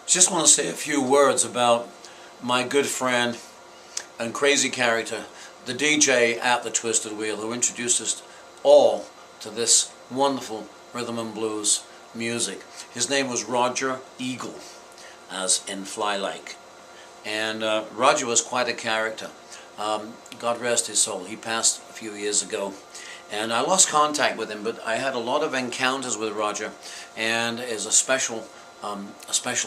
Just want to say a few words about my good friend and crazy character, the DJ at the Twisted Wheel, who introduced us all to this wonderful rhythm and blues music. His name was Roger Eagle, as in fly like. And Roger was quite a character. God rest his soul. He passed a few years ago. And I lost contact with him, but I had a lot of encounters with Roger, and is a special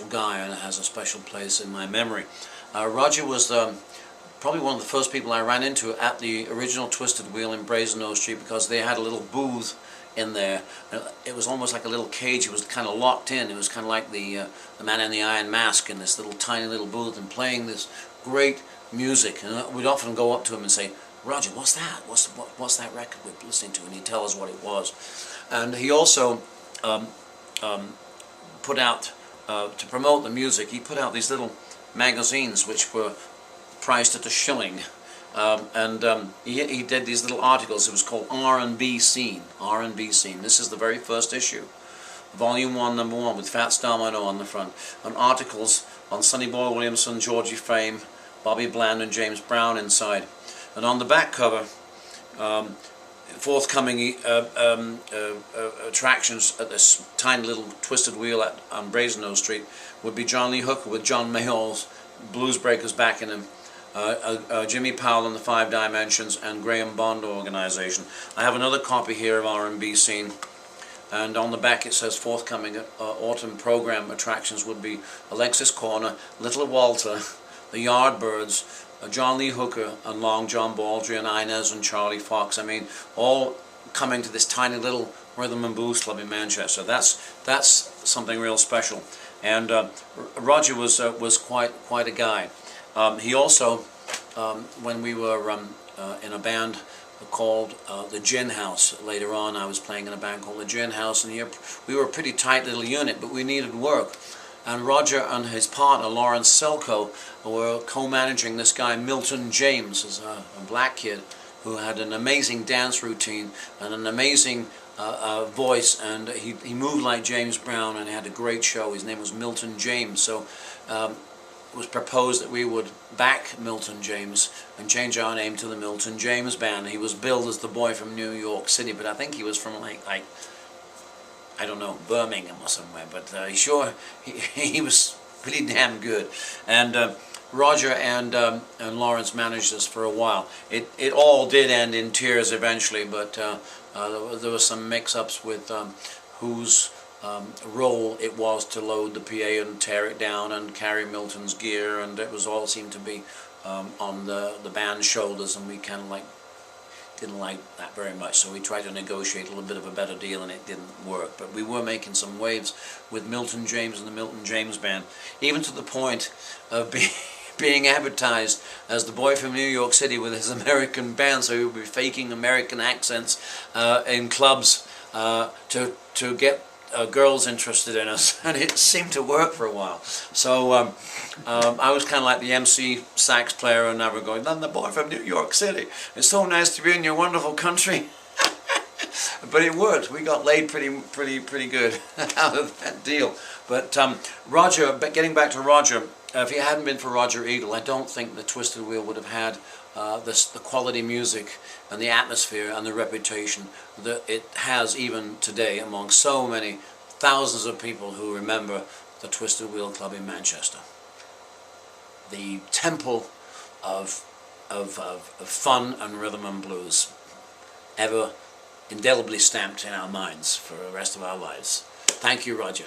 guy, and has a special place in my memory. Roger was probably one of the first people I ran into at the original Twisted Wheel in Brazen Nose Street, because they had a little booth in there. It was almost like a little cage. It was kind of locked in. It was kind of like the Man in the Iron Mask in this little tiny little booth, and playing this great music. And we'd often go up to him and say, "Roger, what's that? What's that record we're listening to?" And he'd tell us what it was. And he also put out, to promote the music, he put out these little magazines which were priced at $1. He did these little articles. It was called R&B Scene. R&B Scene. This is the very first issue. Volume 1, number 1, with Fats Domino on the front. And articles on Sonny Boy Williamson, Georgie Fame, Bobby Bland and James Brown inside. And on the back cover, forthcoming attractions at this tiny little Twisted Wheel on Brazen Nose Street would be John Lee Hooker with John Mayall's Blues Breakers backing him, Jimmy Powell and the Five Dimensions, and Graham Bond Organization. I have another copy here of R&B Scene, and on the back it says forthcoming autumn program attractions would be Alexis Corner, Little Walter, the Yardbirds, John Lee Hooker, and Long John Baldry, and Inez and Charlie Fox. I mean, all coming to this tiny little rhythm and blues club in Manchester. That's something real special. And Roger was quite a guy. He also, when we were in a band called the Gin House, later on I was playing in a band called the Gin House, and we were a pretty tight little unit, but we needed work. And Roger and his partner Lawrence Selko were co-managing this guy Milton James, as a black kid who had an amazing dance routine and an amazing voice, and he moved like James Brown, and he had a great show. His name was Milton James. So it was proposed that we would back Milton James and change our name to the Milton James Band. He was billed as the boy from New York City, but I think he was from like I don't know, Birmingham or somewhere, but he was pretty damn good. And Roger and Lawrence managed this for a while. It all did end in tears eventually, but there were some mix-ups with whose role it was to load the PA and tear it down and carry Milton's gear, and it was all seemed to be on the band's shoulders, and we kind of didn't like that very much, so we tried to negotiate a little bit of a better deal, and it didn't work. But we were making some waves with Milton James and the Milton James Band, even to the point of being advertised as the boy from New York City with his American band, so he would be faking American accents in clubs to get girls interested in us, and it seemed to work for a while. So I was kind of like the MC sax player, and I was going, "I'm the boy from New York City. It's so nice to be in your wonderful country." But it worked. We got laid pretty good out of that deal. But Roger, getting back to Roger, if it hadn't been for Roger Eagle, I don't think the Twisted Wheel would have had the quality music and the atmosphere and the reputation that it has even today among so many thousands of people who remember the Twisted Wheel Club in Manchester. The temple of fun and rhythm and blues, ever indelibly stamped in our minds for the rest of our lives. Thank you, Roger.